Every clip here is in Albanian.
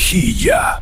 Hija.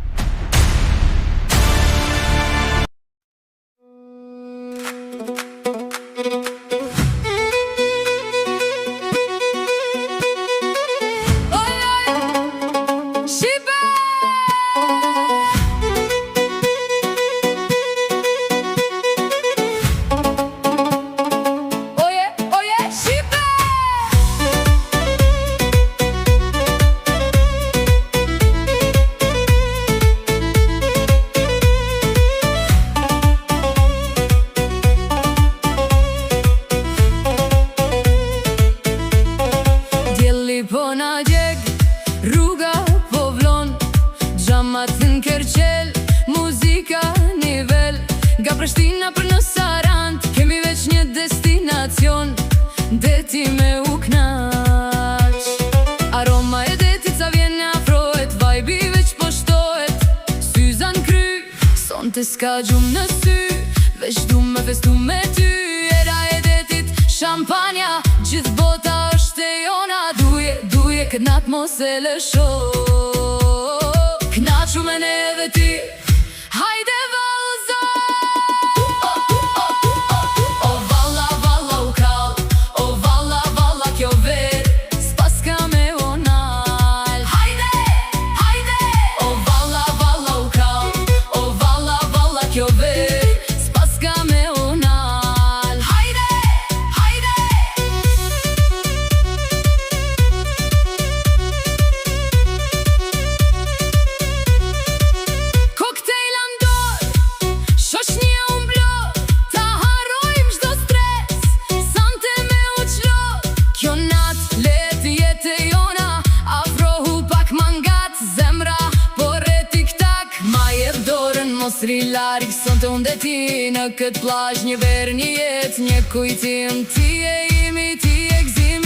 Po na gjeg, rruga po vlon, xhamat në Kërqel, muzika nivel. Nga Prishtina për në Sarand, kemi veç një destinacion, deti me u knaq. Aroma e detit sa vjen afrohet, vibe i veç po shtohet, syza në kry, sonte s'ka gjumë në sy, veç du me festu me ty. Era e detit, shampanja, gjithë bota është e jona. Duje këtë natë mos e lësho, knaqu me ne dhe ti, hajde vallëzo. O valla, valla u kall, o valla, valla kjo ver, s'pas ka me onal. Hajde, hajde. O valla, valla u kall, o valla, valla kjo ver, s'pas ka me onal. Hajde, hajde. Mos rilarik, sonte unë dhe ti në këtë plazh, një verë, një jetë, një kujtim. Ti e imi, ti e gzim.